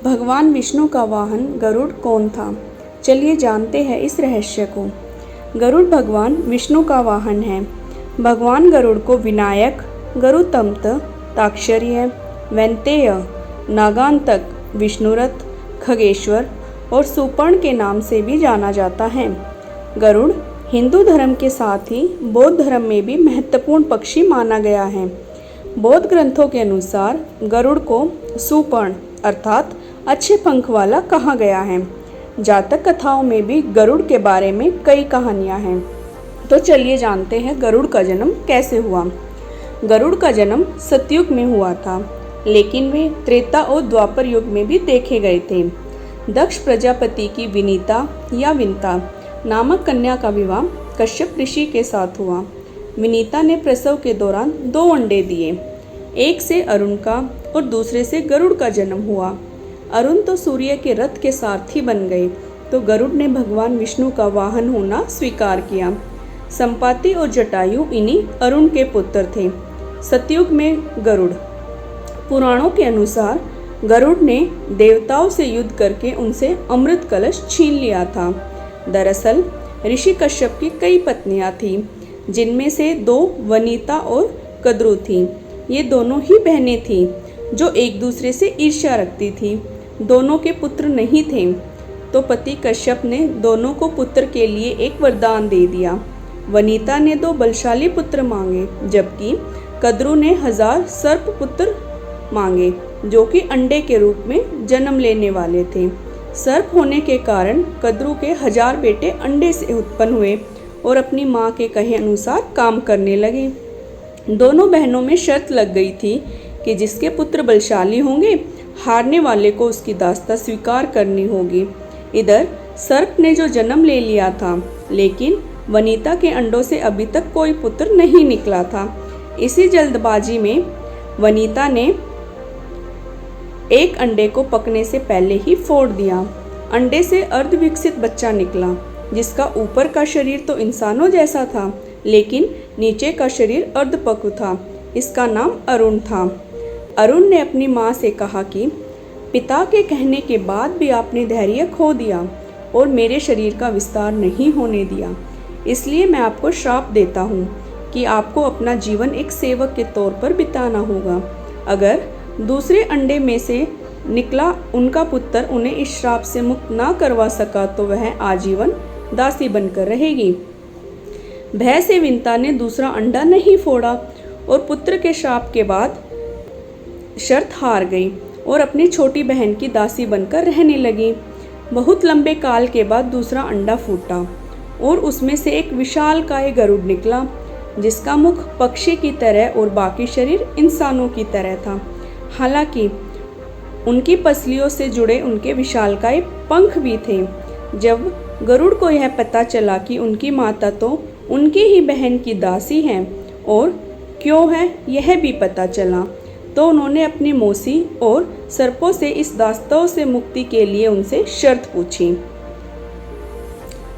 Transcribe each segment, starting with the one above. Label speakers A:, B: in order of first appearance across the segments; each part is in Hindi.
A: भगवान विष्णु का वाहन गरुड़ कौन था? चलिए जानते हैं इस रहस्य को। गरुड़ भगवान विष्णु का वाहन है। भगवान गरुड़ को विनायक, गरुतम्त, ताक्षर्य, वैंतेय, नागांतक, विष्णुरथ, खगेश्वर और सुपर्ण के नाम से भी जाना जाता है। गरुड़ हिंदू धर्म के साथ ही बौद्ध धर्म में भी महत्वपूर्ण पक्षी माना गया है। बौद्ध ग्रंथों के अनुसार गरुड़ को सुपर्ण अर्थात अच्छे पंख वाला कहा गया है। जातक कथाओं में भी गरुड़ के बारे में कई कहानियां हैं। तो चलिए जानते हैं गरुड़ का जन्म कैसे हुआ। गरुड़ का जन्म सतयुग में हुआ था, लेकिन वे त्रेता और द्वापर युग में भी देखे गए थे। दक्ष प्रजापति की विनीता या विंता नामक कन्या का विवाह कश्यप ऋषि के साथ हुआ। विनीता ने प्रसव के दौरान 2 अंडे दिए। एक से अरुण का और दूसरे से गरुड़ का जन्म हुआ। अरुण तो सूर्य के रथ के सारथी बन गए, तो गरुड़ ने भगवान विष्णु का वाहन होना स्वीकार किया। संपाति और जटायु इन्हीं अरुण के पुत्र थे। सतयुग में गरुड़। पुराणों के अनुसार गरुड़ ने देवताओं से युद्ध करके उनसे अमृत कलश छीन लिया था। दरअसल ऋषि कश्यप की कई पत्नियां थीं, जिनमें से 2 वनिता और कद्रु थीं। ये दोनों ही बहनें थीं जो एक दूसरे से ईर्ष्या रखती थीं। दोनों के पुत्र नहीं थे, तो पति कश्यप ने दोनों को पुत्र के लिए एक वरदान दे दिया। वनिता ने 2 बलशाली पुत्र मांगे, जबकि कद्रु ने 1000 सर्प पुत्र मांगे, जो कि अंडे के रूप में जन्म लेने वाले थे। सर्प होने के कारण कद्रु के 1000 बेटे अंडे से उत्पन्न हुए और अपनी माँ के कहे अनुसार काम करने लगे। दोनों बहनों में शर्त लग गई थी कि जिसके पुत्र बलशाली होंगे, हारने वाले को उसकी दास्ता स्वीकार करनी होगी। इधर सर्प ने जो जन्म ले लिया था, लेकिन वनिता के अंडों से अभी तक कोई पुत्र नहीं निकला था। इसी जल्दबाजी में वनिता ने एक अंडे को पकने से पहले ही फोड़ दिया। अंडे से अर्धविकसित बच्चा निकला, जिसका ऊपर का शरीर तो इंसानों जैसा था, लेकिन नीचे का शरीर अर्धपक्व था। इसका नाम अरुण था। अरुण ने अपनी माँ से कहा कि पिता के कहने के बाद भी आपने धैर्य खो दिया और मेरे शरीर का विस्तार नहीं होने दिया। इसलिए मैं आपको श्राप देता हूँ कि आपको अपना जीवन एक सेवक के तौर पर बिताना होगा। अगर दूसरे अंडे में से निकला उनका पुत्र उन्हें इस श्राप से मुक्त ना करवा सका, तो वह आजीवन दासी बनकर रहेगी। भय से विंता ने दूसरा अंडा नहीं फोड़ा और पुत्र के श्राप के बाद शर्त हार गई और अपनी छोटी बहन की दासी बनकर रहने लगी। बहुत लंबे काल के बाद दूसरा अंडा फूटा और उसमें से एक विशालकाय गरुड़ निकला, जिसका मुख पक्षी की तरह और बाकी शरीर इंसानों की तरह था। हालांकि उनकी पसलियों से जुड़े उनके विशालकाय पंख भी थे। जब गरुड़ को यह पता चला कि उनकी माता तो उनकी ही बहन की दासी हैं और क्यों है यह भी पता चला, तो उन्होंने अपनी मौसी और सर्पों से इस दास्ताओं से मुक्ति के लिए उनसे शर्त पूछी।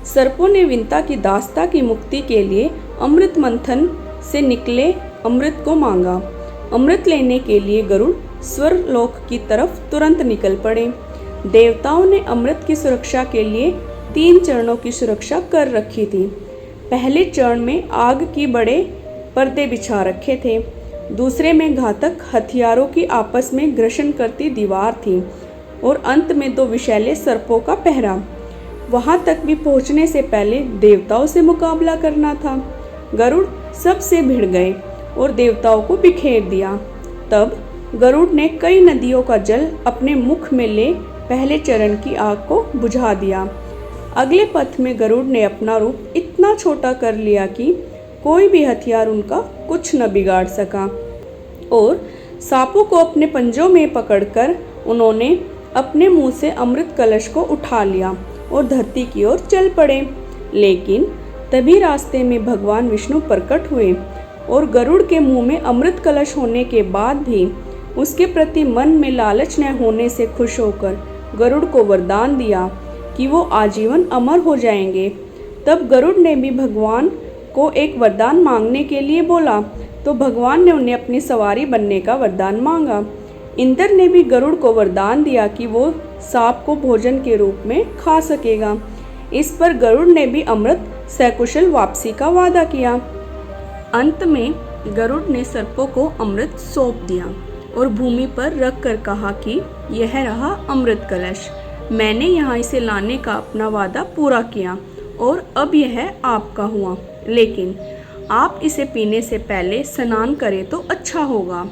A: सर्पों ने विंता की दास्ता की मुक्ति के लिए अमृत मंथन से निकले अमृत को मांगा। अमृत लेने के लिए गरुड़ स्वर्गलोक की तरफ तुरंत निकल पड़े। देवताओं ने अमृत की सुरक्षा के लिए 3 चरणों की सुरक्षा कर रखी थी। पहले चरण में आग की बड़े पर्दे बिछा रखे थे। दूसरे में घातक हथियारों की आपस में घर्षण करती दीवार थी और अंत में 2 विषैले सर्पों का पहरा। वहां तक भी पहुंचने से पहले देवताओं से मुकाबला करना था। गरुड़ सबसे भिड़ गए और देवताओं को बिखेर दिया। तब गरुड़ ने कई नदियों का जल अपने मुख में ले पहले चरण की आग को बुझा दिया। अगले पथ में गरुड़ ने अपना रूप इतना छोटा कर लिया कि कोई भी हथियार उनका कुछ न बिगाड़ सका और सांपों को अपने पंजों में पकड़कर उन्होंने अपने मुंह से अमृत कलश को उठा लिया और धरती की ओर चल पड़े। लेकिन तभी रास्ते में भगवान विष्णु प्रकट हुए और गरुड़ के मुंह में अमृत कलश होने के बाद भी उसके प्रति मन में लालच न होने से खुश होकर गरुड़ को वरदान दिया कि वो आजीवन अमर हो जाएंगे। तब गरुड़ ने भी भगवान को एक वरदान मांगने के लिए बोला, तो भगवान ने उन्हें अपनी सवारी बनने का वरदान मांगा। इंद्र ने भी गरुड़ को वरदान दिया कि वो सांप को भोजन के रूप में खा सकेगा। इस पर गरुड़ ने भी अमृत सकुशल वापसी का वादा किया। अंत में गरुड़ ने सर्पों को अमृत सौंप दिया और भूमि पर रख कर कहा कि यह रहा अमृत कलश, मैंने यहाँ इसे लाने का अपना वादा पूरा किया और अब यह आपका हुआ, लेकिन आप इसे पीने से पहले स्नान करें तो अच्छा होगा।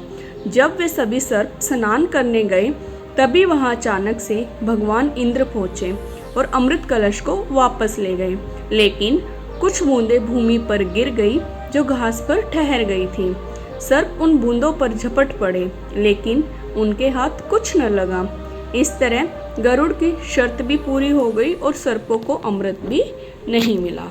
A: जब वे सभी सर्प स्नान करने गए तभी वहां अचानक से भगवान इंद्र पहुंचे और अमृत कलश को वापस ले गए, लेकिन कुछ बूंदें भूमि पर गिर गई जो घास पर ठहर गई थी। सर्प उन बूंदों पर झपट पड़े, लेकिन उनके हाथ कुछ न लगा। इस तरह गरुड़ की शर्त भी पूरी हो गई और सर्पों को अमृत भी नहीं मिला।